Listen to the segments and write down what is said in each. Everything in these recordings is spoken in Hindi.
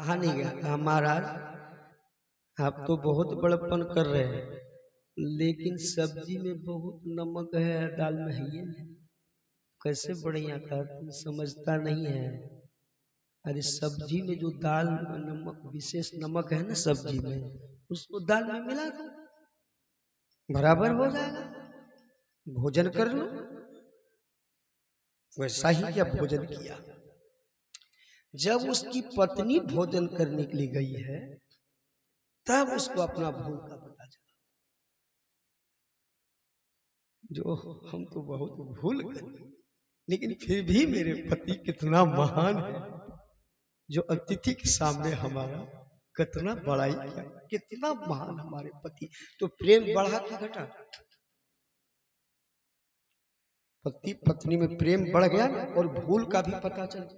कहा नहीं गया, कहा महाराज आप तो बहुत बड़प्पन कर रहे हैं, लेकिन सब्जी में बहुत नमक है, दाल में है ही नहीं। कैसे बढ़िया कहा, तुम समझता नहीं है। अरे सब्जी में जो दाल नमक, विशेष नमक है ना सब्जी में, उसको दाल में मिला दो, बराबर हो जाएगा, भोजन कर लो। वैसा ही क्या भोजन किया। जब उसकी पत्नी भोजन करने के लिए गई है, तब उसको अपना भूल का पता चला। जो हम तो बहुत भूल गए, लेकिन फिर भी मेरे पति कितना महान है, जो अतिथि के सामने हमारा कितना बड़ाई किया, कितना महान हमारे पति। तो प्रेम बढ़ा कि घटा? पति पत्नी में प्रेम बढ़ गया और भूल का भी पता चल।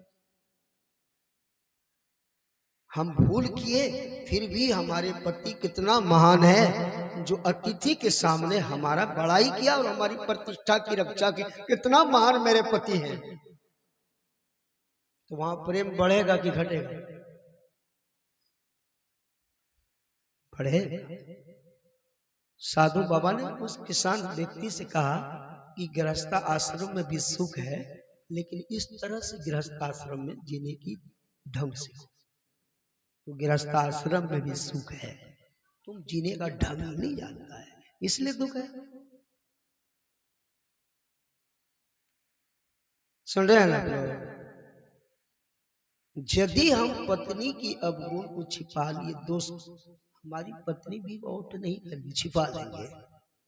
हम भूल किए, फिर भी हमारे पति कितना महान है, जो अतिथि के सामने हमारा बड़ाई किया और हमारी प्रतिष्ठा की रक्षा की। कितना महान मेरे पति हैं। तो वहां प्रेम बढ़ेगा कि घटेगा? बढ़ेगा। साधु बाबा ने उस किसान व्यक्ति से कहा कि गृहस्थ आश्रम में भी सुख है, लेकिन इस तरह से गृहस्थ आश्रम में जीने की ढंग से हो। तो गृहस्थ आश्रम में भी सुख है, तुम जीने का ढंग ही नहीं जानता है, इसलिए दुख है। सुन रहे हैं ना? यदि हम पत्नी की अवगुण को छिपा लिए, दोष, हमारी पत्नी भी बहुत नहीं करेगी, छिपा लेंगे,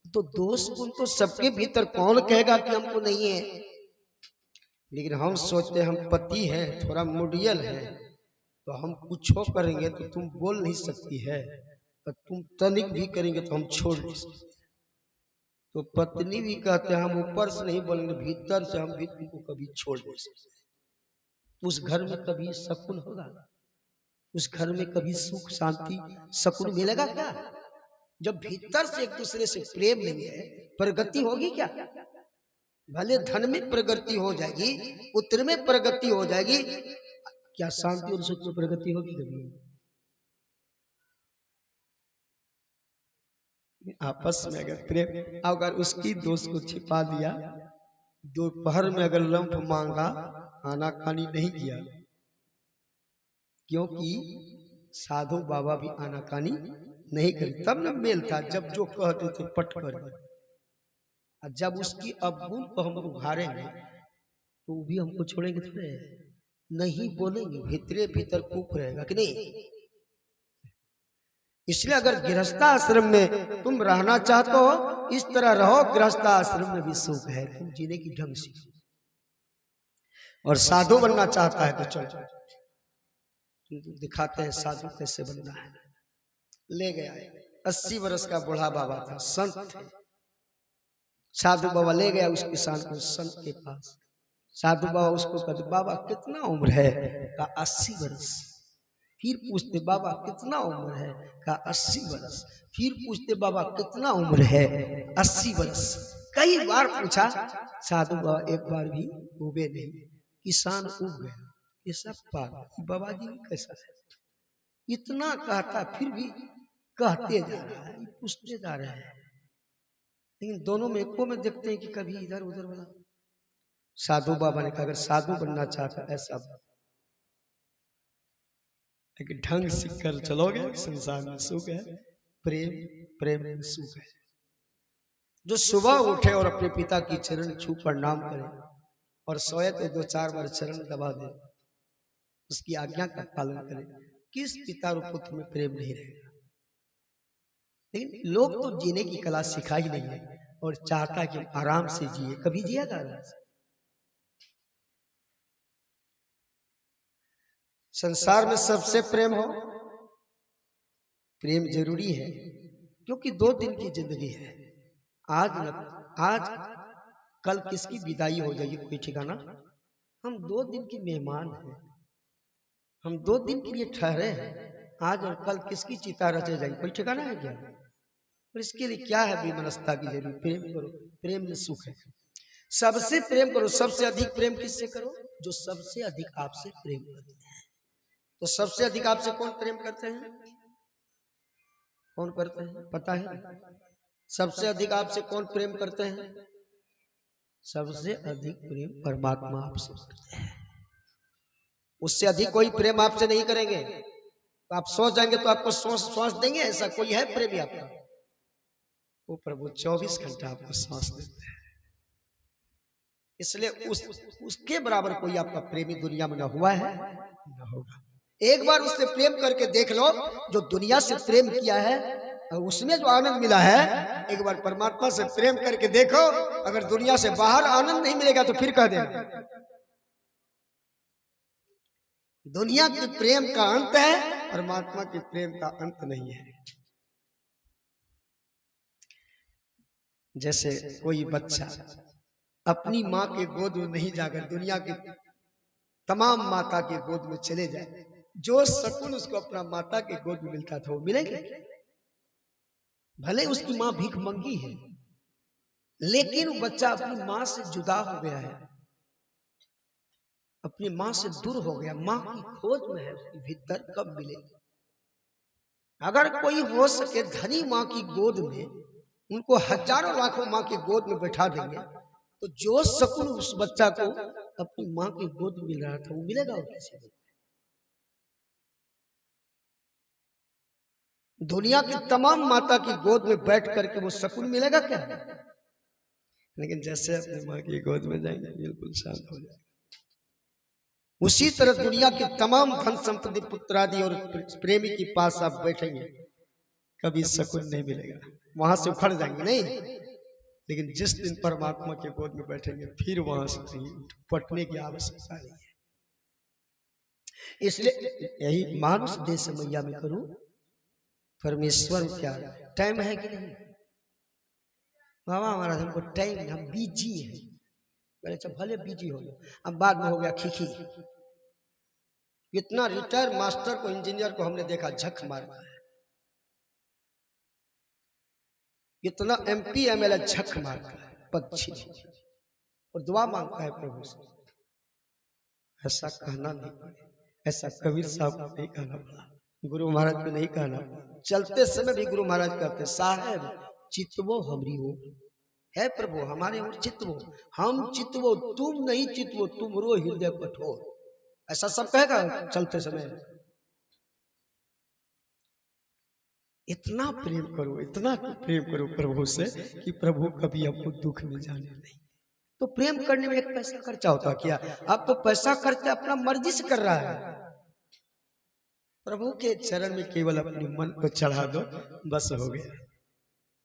तो दोष गुण तो सबके भीतर, कौन कहेगा कि हमको नहीं है। लेकिन हम सोचते हम पति हैं, थोड़ा मुडियल है, तो हम कुछ करेंगे तो तुम बोल नहीं सकती है, तो तुम तनिक भी करेंगे तो हम छोड़ नहीं सकते। तो पत्नी भी कहते हैं हम ऊपर से नहीं बोलेंगे, भीतर से हम भी तुमको कभी छोड़ नहीं सकते। उस घर में कभी सुकून होगा? उस घर में कभी सुख शांति सुकून मिलेगा क्या? जब भीतर से एक दूसरे से प्रेम नहीं है, प्रगति होगी क्या? भले धन में प्रगति हो जाएगी, पुत्र में प्रगति हो जाएगी, क्या शांति और सुख में प्रगति होगी कभी? आपस में अगर प्रेम, अगर उसकी दोस्त को छिपा दिया, दोपहर में अगर लंफ मांगा, आनाकानी नहीं किया, क्योंकि साधु बाबा भी आनाकानी नहीं करी, तब न मेल था। जब जो कहते थे पट कर, जब उसकी अवगुण को हम उघारेंगे तो भी हमको छोड़ेंगे थोड़े, नहीं बोलेंगे, भीतरे भीतर कूप रहेगा कि नहीं। इसलिए अगर गृहस्थ आश्रम में तुम रहना चाहते हो, इस तरह रहो, गृहस्थ आश्रम में भी सुख है, तुम जीने की ढंग सीखो। और साधु बनना चाहता है तो चलो दिखाते हैं साधु कैसे बनना है। ले गया, 80 वर्ष का बूढ़ा बाबा था, संत थे। साधु बाबा ले गया उस किसान को संत के पास। साधु बाबा उसको कहते, बाबा कितना उम्र है? का 80 वर्ष। फिर पूछते, बाबा कितना उम्र है? का 80 वर्ष। फिर पूछते, बाबा कितना उम्र है? 80 वर्ष। कई बार पूछा, साधु बाबा एक बार भी उबे नहीं। किसान उब गया, ये सब पागल, बाबा जी कैसा है? इतना कहता फिर भी कहते जा रहा है, पूछते जा रहे हैं, लेकिन दोनों में एको में देखते हैं कि कभी इधर उधर वाला। साधु बाबा ने कहा, अगर साधु बनना चाहता ऐसा, लेकिन ढंग सीख कर चलोगे, संसार में सुख है, प्रेम, प्रेम में सुख है। जो सुबह उठे और अपने पिता की चरण छू प्रणाम करे और सोए तो 2-4 बार चरण दबा दे, उसकी आज्ञा का पालन करे, किस पिता और पुत्र में प्रेम नहीं रहेगा? लेकिन लोग तो जीने की कला सिखा ही नहीं है और चाहता है कि आराम से जिए। कभी जिएगा आराम से? संसार में सबसे प्रेम हो, प्रेम जरूरी है, क्योंकि 2 दिन की जिंदगी है। आज कल किसकी विदाई हो जाएगी कोई ठिकाना। हम 2 दिन के मेहमान हैं, हम 2 दिन के लिए ठहरे हैं। आज और कल किसकी चिता रचे जाएगी कोई ठिकाना है क्या? और इसके लिए क्या है विमनस्ता की जरूरत? प्रेम करो, प्रेम में सुख है। सबसे प्रेम करो, सबसे अधिक प्रेम किससे करो? जो सबसे अधिक आपसे प्रेम करते हैं। तो सबसे अधिक आपसे कौन प्रेम करते हैं? कौन करते हैं पता है? सबसे अधिक आपसे कौन प्रेम करते हैं? सबसे अधिक प्रेम परमात्मा आपसे करते हैं। उससे अधिक कोई प्रेम आपसे नहीं करेंगे। तो आप सो जाएंगे तो आपको श्वास देंगे? ऐसा कोई है प्रेमी आपका? वो प्रभु 24 घंटा आपको श्वास देते हैं। इसलिए उसके बराबर कोई आपका प्रेमी दुनिया में ना हुआ है, ना होगा। एक बार उससे प्रेम करके देख लो, जो दुनिया से प्रेम किया है उसमें जो आनंद मिला है, एक बार परमात्मा से प्रेम करके देखो। अगर दुनिया से बाहर आनंद नहीं मिलेगा तो फिर कह देना दुनिया के प्रेम का अंत है, परमात्मा के प्रेम का अंत नहीं है। जैसे कोई बच्चा अपनी माँ के गोद में नहीं जाकर दुनिया के तमाम माता के गोद में चले जाए, जो सुकून उसको अपना माता के गोद में मिलता था वो मिलेगा? भले उसकी माँ भीख मंगी है, लेकिन वो बच्चा अपनी माँ से जुदा हो गया है, अपनी माँ से दूर हो गया, माँ की खोज में है, उसके भीतर कब मिलेगी? अगर कोई हो सके धनी माँ की गोद में, उनको हजारों लाखों माँ की गोद में बैठा देंगे, तो जो सुकून उस बच्चा को अपनी माँ की गोद में मिल रहा था वो मिलेगा और किसी को? दुनिया की तमाम माता की गोद में बैठ करके वो सुकून मिलेगा क्या? लेकिन जैसे अपनी माँ की गोद में जाएंगे बिल्कुल शांत हो जाएगा। उसी तरह दुनिया की तमाम धन संपत्ति पुत्र आदि और प्रेमी के पास आप बैठेंगे, कभी सुकून नहीं मिलेगा, वहां से उखड़ जाएंगे नहीं। लेकिन जिस दिन परमात्मा के गोद में बैठेंगे फिर वहां से पटने की आवश्यकता नहीं है। इसलिए यही मानुष देश मैया में करूं परमेश्वर क्या टाइम है कि नहीं? बाबा हमारा हमको टाइम, हम बिजी है। अच्छा भले बिजी हो, अब बाद में हो गया खिखी। इतना रिटायर मास्टर को, इंजीनियर को हमने देखा झक मारता है, इतना MP MLA झक मारता है पक्षी, और दुआ मांगता है प्रभु से। ऐसा कहना नहीं पड़े, ऐसा कबीर साहब को नहीं कहना पड़ा, गुरु महाराज को नहीं कहना पड़ा। चलते समय भी गुरु महाराज कहते साहेब चितवो हमरी हो, है प्रभु हमारे और चितवो, हम चितवो तुम नहीं चितवो, तुम रो हृदय कठोर। ऐसा सब कहेगा चलते समय। इतना प्रेम करो, इतना प्रेम करो प्रभु से कि प्रभु कभी आपको दुख में जाने नहीं। तो प्रेम करने में एक पैसा खर्चा होता क्या? आप तो पैसा खर्चा अपना मर्जी से कर रहा है। प्रभु के चरण में केवल अपने मन को चढ़ा दो, बस हो गया।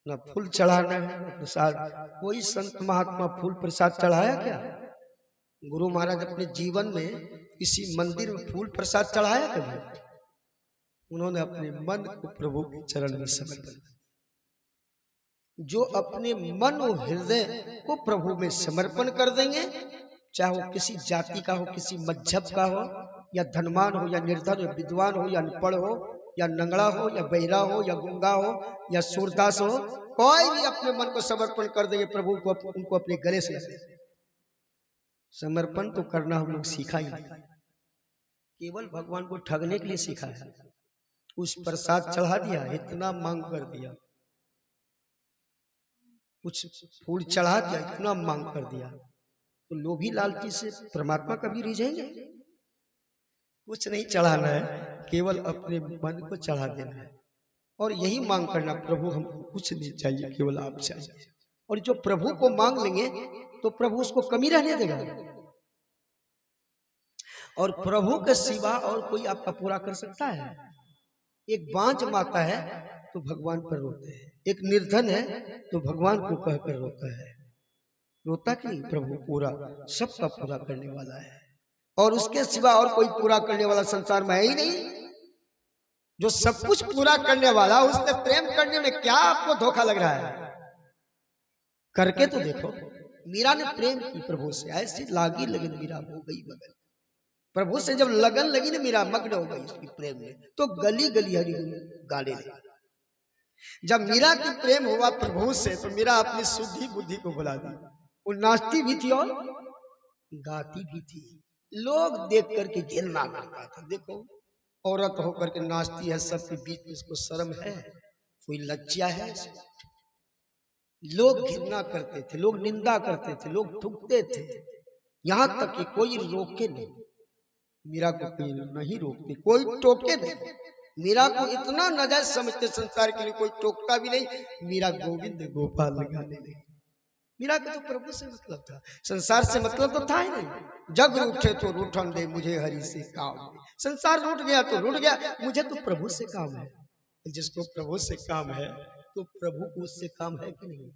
ना फूल चढ़ाना है ना प्रसाद। कोई संत महात्मा फूल प्रसाद चढ़ाया क्या? गुरु महाराज अपने जीवन में किसी मंदिर में फूल प्रसाद चढ़ाया कभी? उन्होंने अपने मन को प्रभु के चरण में समर्पित। जो अपने मन और हृदय को प्रभु में समर्पण कर देंगे, चाहे वो किसी जाति का हो, किसी मजहब का हो, या धनवान हो या निर्धन हो, विद्वान हो या अनपढ़ हो, या नंगड़ा हो या बहिरा हो या गूंगा हो या सूरदास हो, कोई भी अपने मन को समर्पण कर देंगे प्रभु को, उनको अपने गले से समर्पण तो करना हम लोग सीखा ही नहीं, केवल भगवान को ठगने के लिए सीखा है। कुछ प्रसाद चढ़ा दिया, इतना मांग कर दिया, कुछ फूल चढ़ा दिया, इतना मांग कर दिया, तो लोभी लालची से परमात्मा कभी रिझेंगे? कुछ नहीं चढ़ाना है, केवल अपने मन को चढ़ा देना है और यही मांग करना, प्रभु हमको कुछ नहीं चाहिए, केवल आप चाहिए। और जो प्रभु को मांग लेंगे तो प्रभु उसको कमी रहने देगा, और प्रभु के सिवा और कोई आपका पूरा कर सकता है? एक बांझ माता है तो भगवान पर रोते हैं, एक निर्धन है तो भगवान को कहकर रोता है। रोता कि नहीं? प्रभु पूरा सबका पूरा करने वाला है, और उसके सिवा और कोई पूरा करने वाला संसार में है ही नहीं। जो सब कुछ पूरा करने वाला, उससे प्रेम करने में क्या आपको धोखा लग रहा है? करके तो देखो। मीरा ने प्रेम की प्रभु से, ऐसी लागी लगन मीरा हो गई मगन। प्रभु से जब लगन लगी ना, मीरा मग्न हो गई उसकी प्रेम में, तो गली गली हरि गाने लगी। जब मीरा की प्रेम हुआ प्रभु से, तो मीरा अपनी शुद्धि बुद्धि को भुला दी। वो नाचती भी थी और गाती भी थी, लोग देख करके गिरना करता था। देखो औरत होकर के नाचती है सबके बीच में, इसको शर्म है? कोई लज्जा है? लोग घृणा करते थे, लोग निंदा करते थे, लोग थूकते थे, यहाँ तक कि कोई रोके नहीं। मीरा को कोई नहीं रोकते, कोई टोके नहीं। मीरा को इतना नाजायज समझते संसार के लिए, कोई टोकता भी नहीं। मीरा गोविंद गोपाल गाने लगी। मीरा का तो प्रभु से मतलब था, संसार से मतलब तो था ही नहीं। जग रूठे तो रूठन दे, मुझे हरि से काम है। संसार रूठ गया तो रूठ गया, मुझे तो प्रभु से काम है। जिसको प्रभु से काम है तो प्रभु को उससे काम है कि नहीं?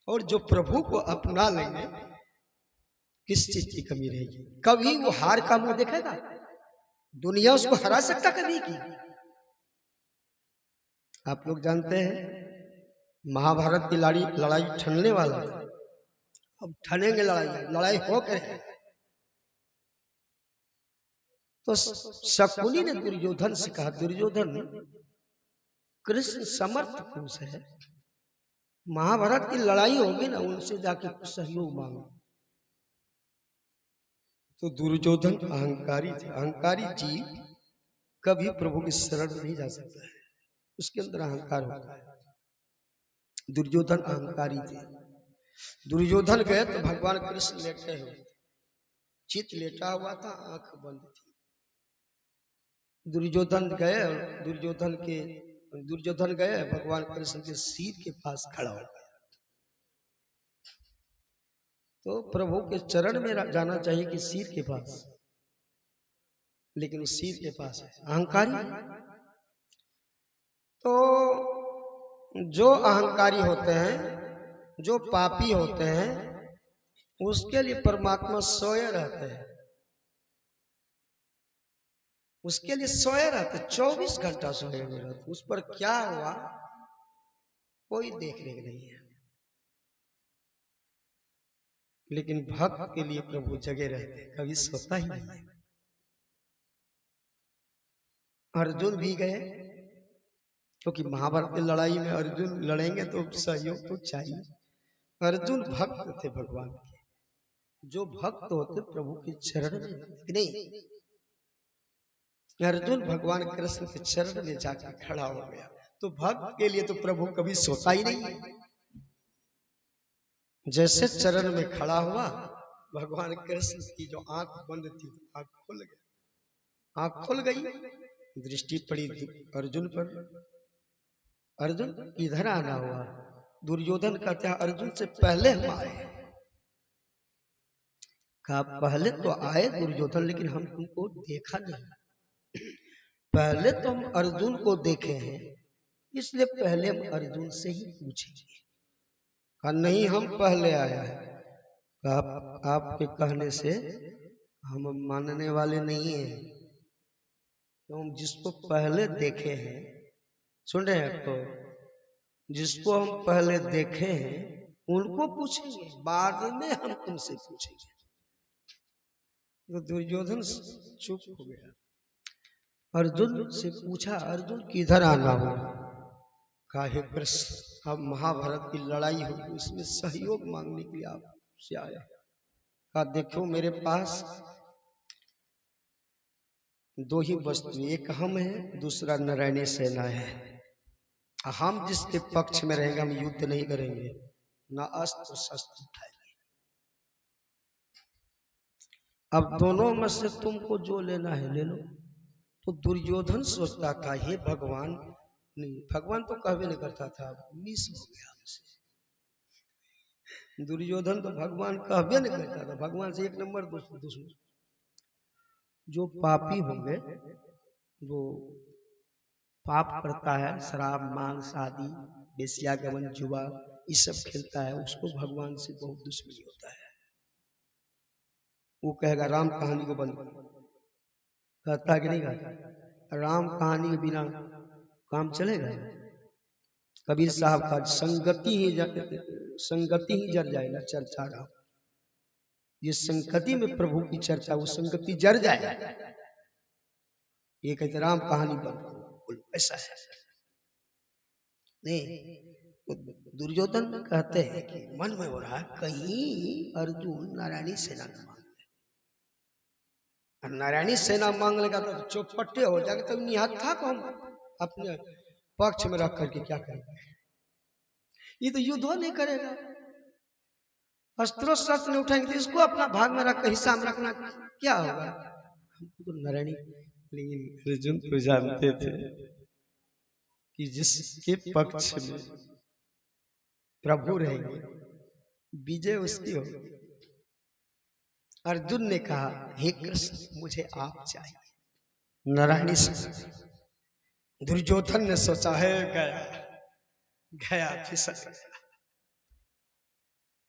और जो प्रभु को अपना लेंगे, किस चीज की कमी रहेगी? कभी वो हार का मुंह देखेगा? दुनिया उसको हरा सकता कभी की? आप लोग जानते हैं महाभारत की लड़ाई ठनने वाला था। अब ठनेंगे, लड़ाई हो कर तो शकुनी ने दुर्योधन से कहा, दुर्योधन कृष्ण समर्थ पुरुष है, महाभारत की लड़ाई होगी ना, उनसे जाके सहयोग मांगो। तो दुर्योधन अहंकारी थे। अहंकारी जीव कभी प्रभु की शरण नहीं जा सकता है, उसके अंदर अहंकार होता है। दुर्योधन अहंकारी थे। दुर्योधन गए तो भगवान कृष्ण लेटे हुए, चित लेटा हुआ था, आंख बंद थी। दुर्योधन गए और दुर्योधन गए भगवान कृष्ण के सिर के पास खड़ा हो गया। तो प्रभु के चरण में जाना चाहिए कि सिर के पास, लेकिन उस सिर के पास है, अहंकारी। तो जो अहंकारी होते हैं, जो पापी होते हैं, उसके लिए परमात्मा सोए रहते हैं, उसके लिए सोए रहते, 24 घंटा सोए हुए रहते। उस पर क्या हुआ कोई देखने के नहीं है, लेकिन भक्त के लिए प्रभु जगे रहते, कभी सोता ही नहीं। अर्जुन भी गए, क्योंकि महाभारत की लड़ाई में अर्जुन लड़ेंगे तो सहयोग तो चाहिए। अर्जुन भक्त थे भगवान के, जो भक्त होते प्रभु के चरण में नहीं। अर्जुन भगवान कृष्ण के चरण में जाकर खड़ा हो गया। तो भक्त के लिए तो प्रभु कभी सोता ही नहीं। जैसे चरण में खड़ा हुआ, भगवान कृष्ण की जो आंख बंद थी, आंख खुल गई। आंख खुल गई, दृष्टि पड़ी अर्जुन पर। अर्जुन इधर आना हुआ। दुर्योधन कहते हैं अर्जुन से पहले हम आए। कहा पहले तो आए दुर्योधन, लेकिन हम तुमको देखा नहीं। पहले तो हम अर्जुन को देखे हैं, इसलिए पहले हम अर्जुन से ही पूछेंगे। कहा नहीं, हम पहले आया है। कहा आपके कहने से हम मानने वाले नहीं हैं, तो हम जिसको पहले देखे हैं, सुन रहे हैं, तो जिसको हम पहले देखे हैं उनको पूछेंगे, बाद में हम तुमसे पूछेंगे। तो दुर्योधन चुप हो गया। अर्जुन से पूछा, अर्जुन किधर आना हो? काहे कृष्ण, अब महाभारत की लड़ाई हो, उसमें सहयोग मांगने के लिए आपसे आया। कहा देखो मेरे पास दो ही वस्तु, एक हम है, दूसरा नारायणी सेना है। हम जिसके पक्ष में रहेंगे हम युद्ध नहीं करेंगे, ना अस्त्र शस्त्र उठाएंगे। अब दोनों में से तुमको जो लेना है ले लो। तो दुर्योधन सोचता था हे भगवान, नहीं भगवान तो कहवे नहीं करता था, मिस हो गया हमसे। दुर्योधन तो भगवान कहवे नहीं करता था, भगवान से एक नंबर दुश्मन। जो पापी होंगे, वो पाप करता है, शराब मांस आदि बेसिया गमन जुआ ये सब खेलता है, उसको भगवान से बहुत दुश्मनी होता है। वो कहेगा राम कहानी को बंद करो, कहता कि नहीं कहता? राम कहानी के बिना काम चलेगा? कबीर साहब का संगति ही जर जाएगा, चर्चा राम। ये संगति में प्रभु की चर्चा, वो संगति जर जाए। ये कहते राम कहानी बंद करो, ऐसा है नहीं। तो दुर्योधन कहते हैं कि मन में हो रहा है कहीं अर्जुन नारायणी सेना न मांग ले। नारायणी सेना मांग लेगा तो चौपट्टे हो जाएगा, तब निहत्था को हम अपने पक्ष में रख करके क्या करेंगे? ये तो युद्ध नहीं करेगा, अस्त्रों शस्त्र नहीं उठाएंगे, तो इसको अपना भाग में रख हिस्सा में रखना क्या होगा? हमको तो नारायणी। लेकिन अर्जुन तो जानते थे कि जिसके पक्ष में प्रभु रहेंगे विजय उसकी हो। अर्जुन ने कहा, हे कृष्ण मुझे आप चाहिए। नारायणी से दुर्योधन ने सोचा है, गया फिसल गया।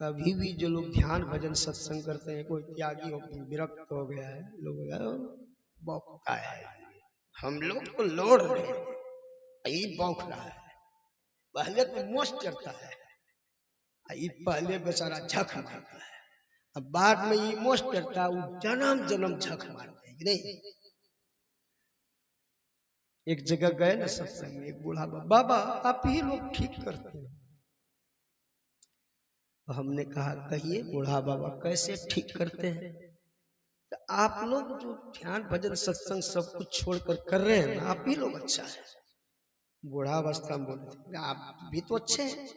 अभी भी जो लोग ध्यान भजन सत्संग करते हैं, कोई त्यागी हो विरक्त हो गया है, लोग बौखता है, हम लोग को लोड़ रहे ये बौख रहा है। पहले तो मोश चढ़ता है, ये पहले बेचारा झक मारता है, अब बाद में ये मोश चढ़ता है, वो जन्म जन्म झक मारते हैं नहीं। एक जगह गए ना सत्संग में, एक बूढ़ा बाबा आप ही लोग ठीक करते हैं। तो हमने कहा, कहिए बूढ़ा बाबा कैसे ठीक करते हैं? तो आप लोग जो ध्यान भजन सत्संग सब कुछ छोड़कर कर रहे हैं ना, आप ही लोग अच्छा है। बूढ़ा अवस्था में बोलते, आप भी तो अच्छे हैं,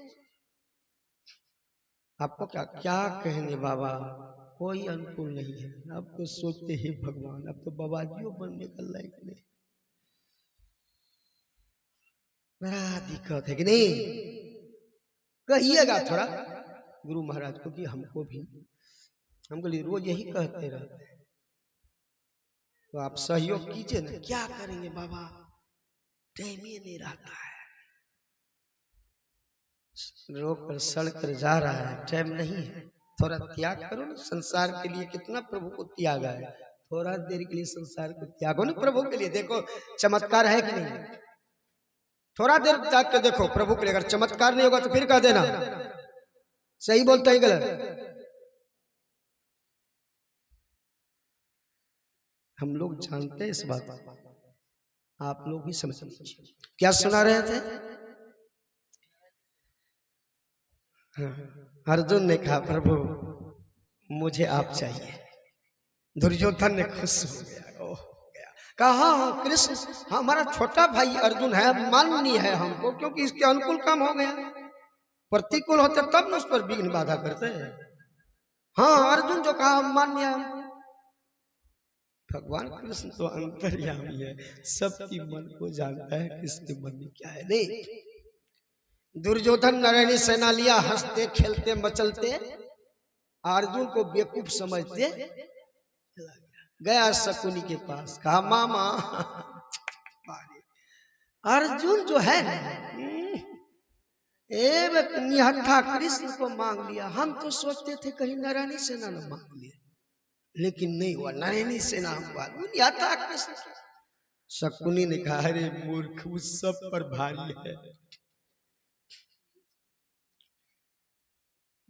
आपको क्या क्या कहेंगे बाबा, कोई अनुकूल नहीं है। अब तो सोचते ही भगवान, अब तो बाबाजियों बनने का लायक नहीं, बड़ा दिक्कत है कि नहीं? कहिएगा थोड़ा गुरु महाराज को कि हमको भी, हमको रोज यही कहते रहते हैं, तो आप सहयोग कीजिए ना। क्या करेंगे बाबा, टाइम ही नहीं रहता है, रोक कर सड़ कर जा रहा है, टाइम नहीं है। थोड़ा त्याग करो ना, संसार के लिए कितना प्रभु को त्याग है, थोड़ा देर के लिए संसार को त्यागो ना प्रभु के लिए। देखो चमत्कार है कि नहीं, थोड़ा देर त्याग के देखो प्रभु के लिए। अगर चमत्कार नहीं होगा तो फिर कह देना सही बोलते हैं गलत। हम लोग जानते हैं इस बात, आप लोग भी समझ लीजिए। क्या सुना रहे थे? अर्जुन ने कहा, प्रभु मुझे आप चाहिए। दुर्योधन ने खुश हो गया, कहा हाँ कृष्ण हमारा छोटा भाई अर्जुन है, माननीय है हमको, क्योंकि इसके अनुकूल काम हो गया। प्रतिकूल होते तब न उस पर विघ्न बाधा करते हैं। हाँ अर्जुन जो कहा मान्य। भगवान कृष्ण तो अंतर्यामी है, सबकी मन को जानता है किसके मन में क्या है। नहीं, दुर्योधन नारायणी सेना लिया, हंसते खेलते मचलते, अर्जुन को बेवकूफ समझते गया शकुनी के पास, कहा मामा अर्जुन जो है निहत्था कृष्ण को मांग लिया। हम तो सोचते थे कहीं नारायणी सेना न मांग लिया, लेकिन नहीं हुआ, नारायणी सेना हम निहत्था कृष्ण। शकुनी ने कहा, अरे मूर्ख उस सब पर भारी है।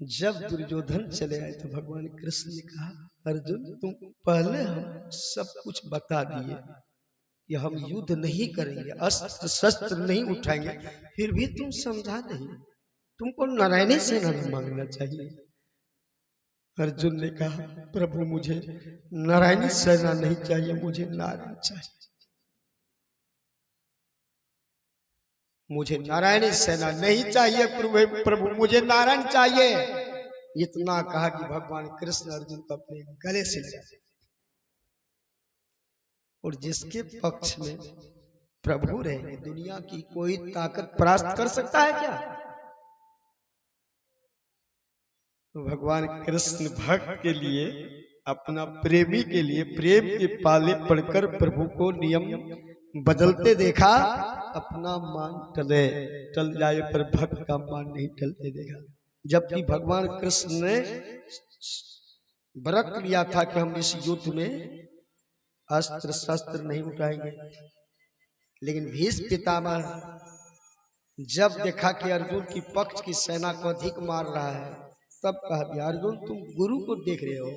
जब दुर्योधन चले आए तो भगवान कृष्ण ने कहा, अर्जुन तुम पहले हम सब कुछ बता दिए कि हम युद्ध नहीं करेंगे, अस्त्र शस्त्र नहीं उठाएंगे, फिर भी तुम समझा नहीं, तुमको नारायणी सेना में मांगना चाहिए। अर्जुन ने कहा, प्रभु मुझे नारायणी सेना नहीं चाहिए, मुझे नारायण चाहिए, मुझे नारायणी सेना नहीं चाहिए प्रभु मुझे नारायण चाहिए। इतना कहा कि भगवान कृष्ण अर्जुन को अपने गले से लगा। और जिसके पक्ष में प्रभु रहे, दुनिया की कोई ताकत परास्त कर सकता है क्या? तो भगवान कृष्ण भक्त के लिए, अपना प्रेमी के लिए प्रेम के पाले पढ़कर प्रभु को नियम बदलते देखा। अपना मान टल जाए पर भक्त का मान नहीं टलते देखा। जबकि भगवान कृष्ण ने व्रत लिया था कि हम इस युद्ध में अस्त्र शस्त्र नहीं उठाएंगे, लेकिन भीष्म पितामह जब देखा कि अर्जुन की पक्ष की सेना को अधिक मार रहा है, तब कह दिया, अर्जुन तुम गुरु को देख रहे हो,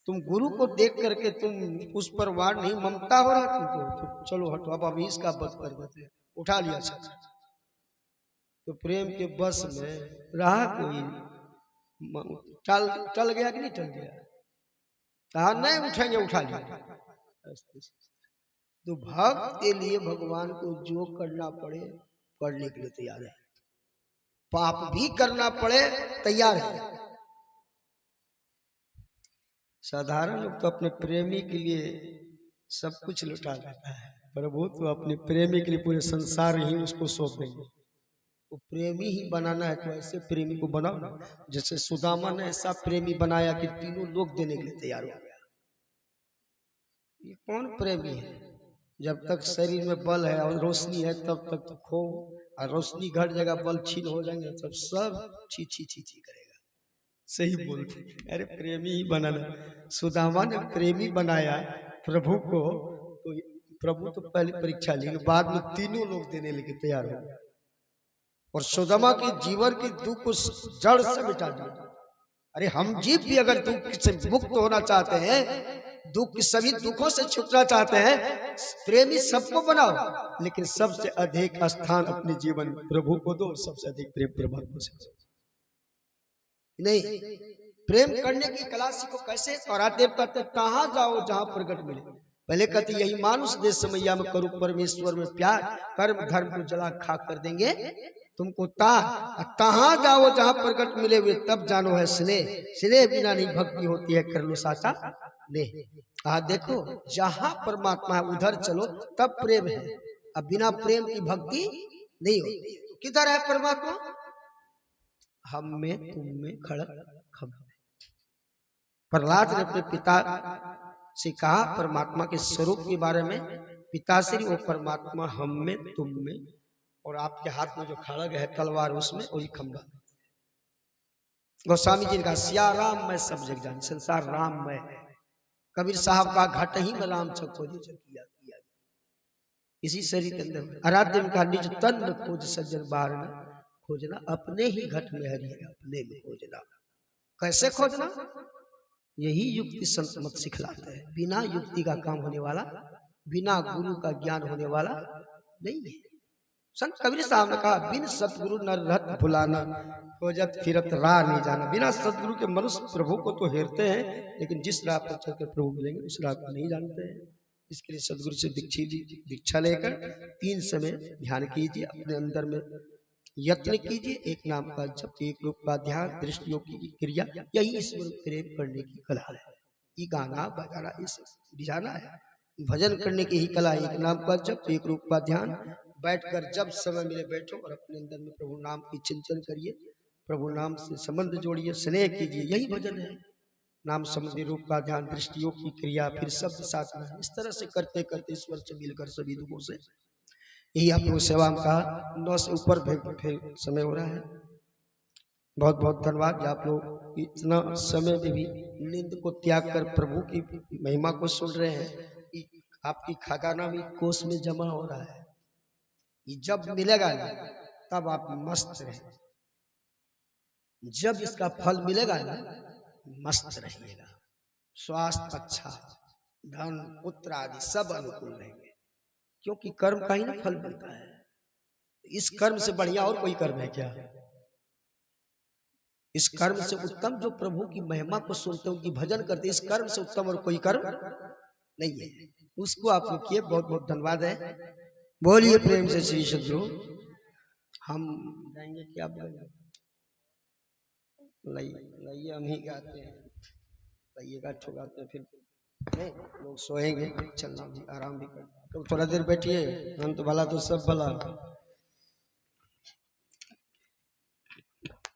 तुम गुरु को देख करके तुम उस पर वार नहीं, ममता हो रहा तुमको, तो चलो हटो, अब अभी इसका वध कर देते। उठा लिया छत्र। तो प्रेम के बस में रहा कोई, टल गया कि नहीं टल गया? कहा नहीं उठेंगे, उठा लिया। तो भक्त के लिए भगवान को जो करना पड़े करने के लिए तैयार है, पाप भी करना पड़े तैयार है। साधारण लोग तो अपने प्रेमी के लिए सब कुछ लुटा देता है, प्रभु तो अपने प्रेमी के लिए पूरे संसार ही उसको सौंप देंगे। तो प्रेमी ही बनाना है तो ऐसे प्रेमी को बनाओ ना, जैसे सुदामा ने ऐसा प्रेमी बनाया कि तीनों लोग देने के लिए तैयार हो गया। ये कौन प्रेमी है? जब तक शरीर में बल है और रोशनी है तब तक तो खो, और रोशनी घट जाएगा, बल छीन हो जाएंगे, तब सब छी छी छी छी करेगा। सही बोलते, अरे प्रेमी ही बनाना। सुदामा ने प्रेमी बनाया प्रभु को, तो प्रभु तो पहले परीक्षा ली, बाद में तीनों लोग देने लेके तैयार हो गए और सुदामा के जीवन के दुख को जड़ से मिटा दिया। अरे हम जीव भी अगर दुख से मुक्त होना चाहते हैं, दुख सभी दुखों से छुटना चाहते हैं, प्रेमी सबको बनाओ, लेकिन सबसे अधिक स्थान अपने जीवन में प्रभु को दो, सबसे अधिक प्रेम परमात्मा से। नहीं, प्रेम करने की कला सीखो। कैसे? और आते कहते कहाँ जाओ जहां प्रकट मिले। पहले कहते यही मानुष देश समैया में करूं परमेश्वर में प्यार, कर्म धर्म को जला खा कर देंगे तुमको कहाँ जाओ जहां प्रकट मिले हुए, तब जानो है स्नेह, स्नेह बिना नहीं भक्ति होती है, कर लो साचा ने। देखो जहां परमात्मा है उधर चलो, तब प्रेम है। अब बिना प्रेम की भक्ति नहीं होती। तो किधर है परमात्मा? हम में, तुम में, खड़क खम। प्रहलाद ने अपने पिता से कहा परमात्मा के स्वरूप के बारे में, पिताश्री वो परमात्मा हम में, तुम में, और आपके हाथ में जो खड़ग है तलवार उसमें, वही खंभा। गोस्वामी जी ने कहा सिया राम मैं सब जग जान, संसार राम मैं है। कबीर साहब का घट ही में राम खोज किया। इसी शरीर के अंदर आराध्य में कहा निज तन में खोज सज्जन बाहर न खोजना, अपने ही घट में हरि है अपने में खोजना। कैसे खोजना? यही युक्ति संत मत सिखलाते हैं। बिना युक्ति का काम होने वाला, बिना गुरु का ज्ञान होने वाला नहीं है। संत कबीर साहब ने कहा बिन सतगुरु न रहत भुलाना, खोजत फिरत राह नहीं जाना। बिना सतगुरु के मनुष्य प्रभु को तो हेरते हैं, लेकिन जिस राह पर चलकर प्रभु मिलेंगे उस राह को नहीं जानते हैं। इसके लिए सतगुरु से दीक्षा लेकर 3 समय ध्यान कीजिए, अपने अंदर में यत्न कीजिए। एक नाम का जप, एक रूप का ध्यान, दृष्टि योग की क्रिया, यही ईश्वर प्रेम करने की कला है। ये गाना बजाना, इसे रिझाना है, भजन करने की ही कला। एक नाम का जप, एक रूप का ध्यान, बैठकर जब समय मिले बैठो और अपने अंदर में प्रभु नाम की चिंतन करिए, प्रभु नाम से संबंध जोड़िए, स्नेह कीजिए, यही भजन है। नाम संबंधी रूप का ध्यान, दृष्टि योग की क्रिया, फिर शब्द साधना। इस तरह से करते करते ईश्वर से मिलकर सभी दुखों से, यही आप लोग सेवा का 9 से ऊपर फिर समय हो रहा है। बहुत बहुत धन्यवाद। आप लोग इतना समय में भी नींद को त्याग कर प्रभु की महिमा को सुन रहे हैं। आपकी खजाना भी कोष में जमा हो रहा है। ये जब मिलेगा ना तब आप मस्त रहेंगे, जब इसका फल मिलेगा ना मस्त रहिएगा। स्वास्थ्य अच्छा, धन पुत्र आदि सब अनुकूल रहेंगे, क्योंकि कर्म का ही ना फल मिलता है। इस कर्म से बढ़िया और कोई कर्म है क्या? इस कर्म से उत्तम जो प्रभु की महिमा को सुनते हैं, उनकी भजन करते हैं, इस कर्म से उत्तम और कोई कर्म नहीं है। उसको आप लोग किए, बहुत बहुत धन्यवाद है। बोलिए प्रेम से श्री सद्गुरु। हम जाएंगे क्या बोलेंगे? लइए हम ही गाते हैं, लइएगा ठुगाते हैं, फिर नहीं लोग सोएंगे, चलना भी आराम भी कर। तो थोड़ा देर बैठिए, अंत भला तो सब भला,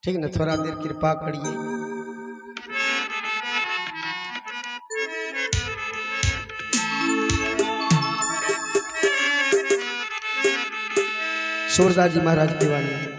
ठीक ना? थोड़ा देर कृपा करिए। सूरदास जी महाराज की वाणी।